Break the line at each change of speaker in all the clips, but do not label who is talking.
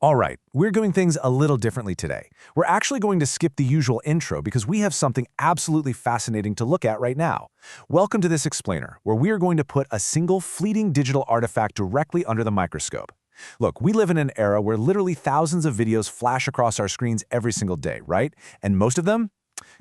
All right, we're doing things a little differently today. We're actually going to skip the usual intro because we have something absolutely fascinating to look at right now. Welcome to this explainer, where we are going to put a single fleeting digital artifact directly under the microscope. Look, we live in an era where literally thousands of videos flash across our screens every single day, right? And most of them?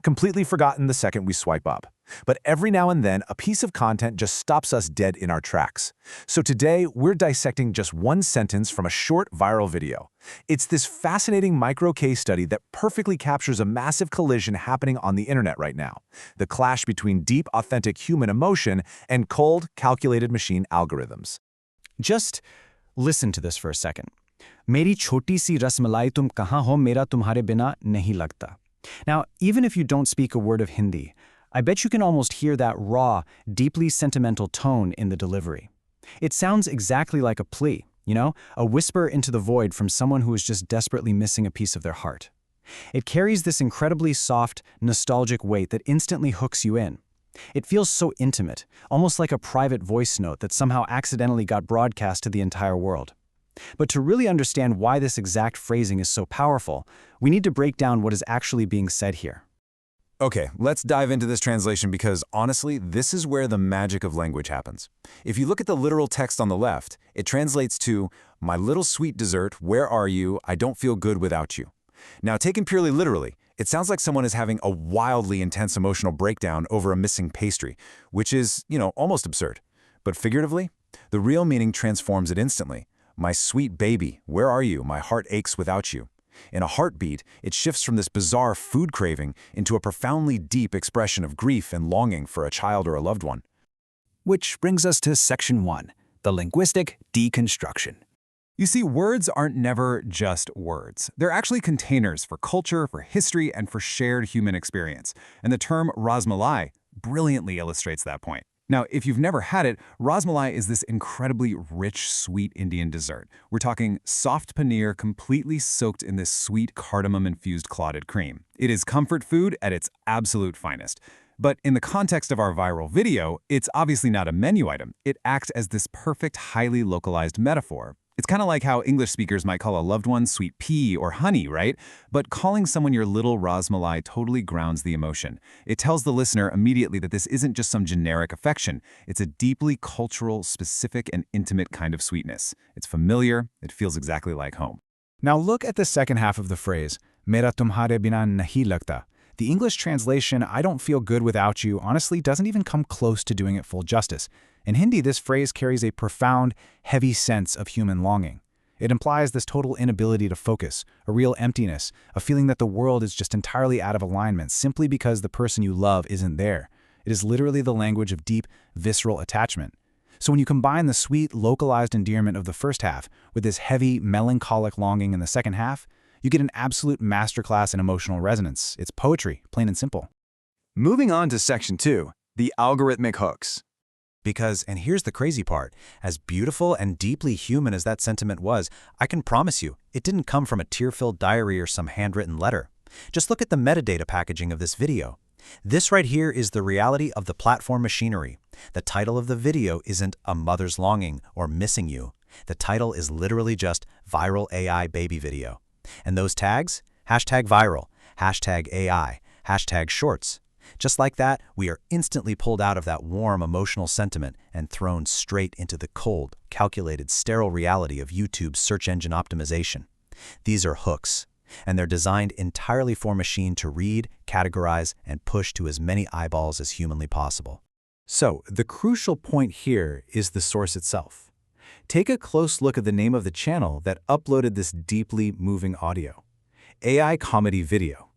Completely forgotten the second we swipe up. But every now and then, a piece of content just stops us dead in our tracks. So today, we're dissecting just one sentence from a short viral video. It's this fascinating micro case study that perfectly captures a massive collision happening on the internet right now. The clash between deep, authentic human emotion and cold, calculated machine algorithms.
Just listen to this for a second. मेरी छोटी सी रसमलाई तुम कहाँ हो मेरा तुम्हारे बिना नहीं लगता. Now, even if you don't speak a word of Hindi, I bet you can almost hear that raw, deeply sentimental tone in the delivery. It sounds exactly like a plea, a whisper into the void from someone who is just desperately missing a piece of their heart. It carries this incredibly soft, nostalgic weight that instantly hooks you in. It feels so intimate, almost like a private voice note that somehow accidentally got broadcast to the entire world. But to really understand why this exact phrasing is so powerful, we need to break down what is actually being said here.
Okay, let's dive into this translation because, honestly, this is where the magic of language happens. If you look at the literal text on the left, it translates to, "My little sweet dessert, where are you? I don't feel good without you." Now, taken purely literally, it sounds like someone is having a wildly intense emotional breakdown over a missing pastry, which is, almost absurd. But figuratively, the real meaning transforms it instantly. "My sweet baby, where are you? My heart aches without you." In a heartbeat, it shifts from this bizarre food craving into a profoundly deep expression of grief and longing for a child or a loved one.
Which brings us to Section 1, the linguistic deconstruction.
You see, words aren't never just words. They're actually containers for culture, for history, and for shared human experience. And the term Ras Malai brilliantly illustrates that point. Now, if you've never had it, Ras Malai is this incredibly rich, sweet Indian dessert. We're talking soft paneer completely soaked in this sweet cardamom-infused clotted cream. It is comfort food at its absolute finest. But in the context of our viral video, it's obviously not a menu item. It acts as this perfect, highly localized metaphor. It's kind of like how English speakers might call a loved one sweet pea or honey, right? But calling someone your little Ras Malai totally grounds the emotion. It tells the listener immediately that this isn't just some generic affection. It's a deeply cultural, specific, and intimate kind of sweetness. It's familiar. It feels exactly like home.
Now look at the second half of the phrase, "Mera tumhare bina nahi lagta." The English translation, "I don't feel good without you," honestly doesn't even come close to doing it full justice. In Hindi, this phrase carries a profound, heavy sense of human longing. It implies this total inability to focus, a real emptiness, a feeling that the world is just entirely out of alignment simply because the person you love isn't there. It is literally the language of deep, visceral attachment. So when you combine the sweet, localized endearment of the first half with this heavy, melancholic longing in the second half, you get an absolute masterclass in emotional resonance. It's poetry, plain and simple.
Moving on to Section 2, the algorithmic hooks.
Because, and here's the crazy part, as beautiful and deeply human as that sentiment was, I can promise you, it didn't come from a tear-filled diary or some handwritten letter. Just look at the metadata packaging of this video. This right here is the reality of the platform machinery. The title of the video isn't "A Mother's Longing" or "Missing You." The title is literally just "Viral AI Baby Video." And those tags? #viral, #AI, #shorts. Just like that, we are instantly pulled out of that warm emotional sentiment and thrown straight into the cold, calculated, sterile reality of YouTube's search engine optimization. These are hooks, and they're designed entirely for machine to read, categorize, and push to as many eyeballs as humanly possible.
So, the crucial point here is the source itself. Take a close look at the name of the channel that uploaded this deeply moving audio. AI Comedy Video.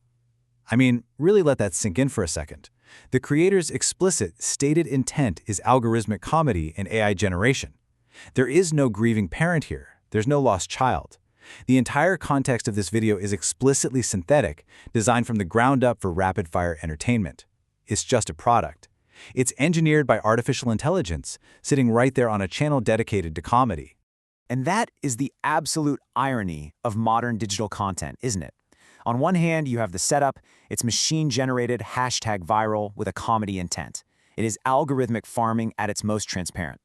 I mean, really let that sink in for a second. The creator's explicit, stated intent is algorithmic comedy and AI generation. There is no grieving parent here. There's no lost child. The entire context of this video is explicitly synthetic, designed from the ground up for rapid-fire entertainment. It's just a product. It's engineered by artificial intelligence, sitting right there on a channel dedicated to comedy.
And that is the absolute irony of modern digital content, isn't it? On one hand, you have the setup. It's machine-generated #viral with a comedy intent. It is algorithmic farming at its most transparent.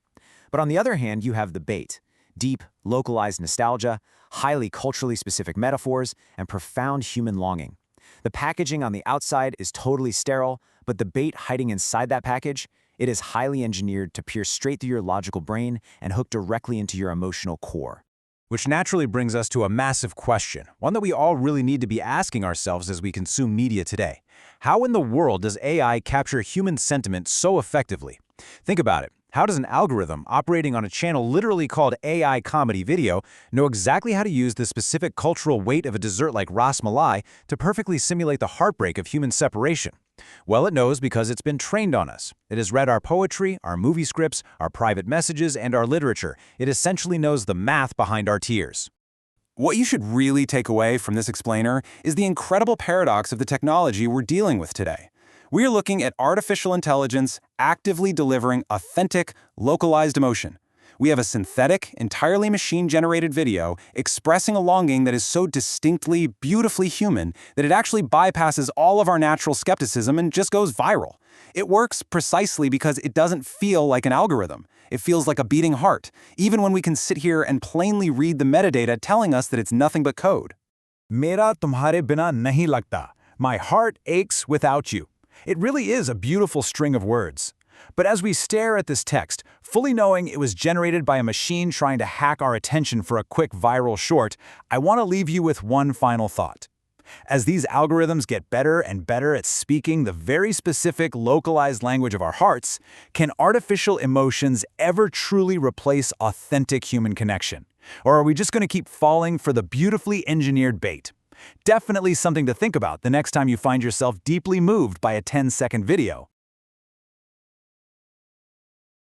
But on the other hand, you have the bait. deep, localized nostalgia, highly culturally specific metaphors, and profound human longing. The packaging on the outside is totally sterile, but the bait hiding inside that package, it is highly engineered to pierce straight through your logical brain and hook directly into your emotional core.
Which naturally brings us to a massive question, one that we all really need to be asking ourselves as we consume media today. How in the world does AI capture human sentiment so effectively? Think about it. How does an algorithm operating on a channel literally called AI Comedy Video know exactly how to use the specific cultural weight of a dessert like Ras Malai to perfectly simulate the heartbreak of human separation? Well, it knows because it's been trained on us. It has read our poetry, our movie scripts, our private messages, and our literature. It essentially knows the math behind our tears.
What you should really take away from this explainer is the incredible paradox of the technology we're dealing with today. We're looking at artificial intelligence actively delivering authentic, localized emotion. We have a synthetic, entirely machine-generated video expressing a longing that is so distinctly, beautifully human that it actually bypasses all of our natural skepticism and just goes viral. It works precisely because it doesn't feel like an algorithm. It feels like a beating heart, even when we can sit here and plainly read the metadata telling us that it's nothing but code.
Mera tumhare bina nahi lagta. My heart aches without you. It really is a beautiful string of words. But as we stare at this text, fully knowing it was generated by a machine trying to hack our attention for a quick viral short, I want to leave you with one final thought. As these algorithms get better and better at speaking the very specific localized language of our hearts, can artificial emotions ever truly replace authentic human connection? Or are we just going to keep falling for the beautifully engineered bait? Definitely something to think about the next time you find yourself deeply moved by a 10-second video.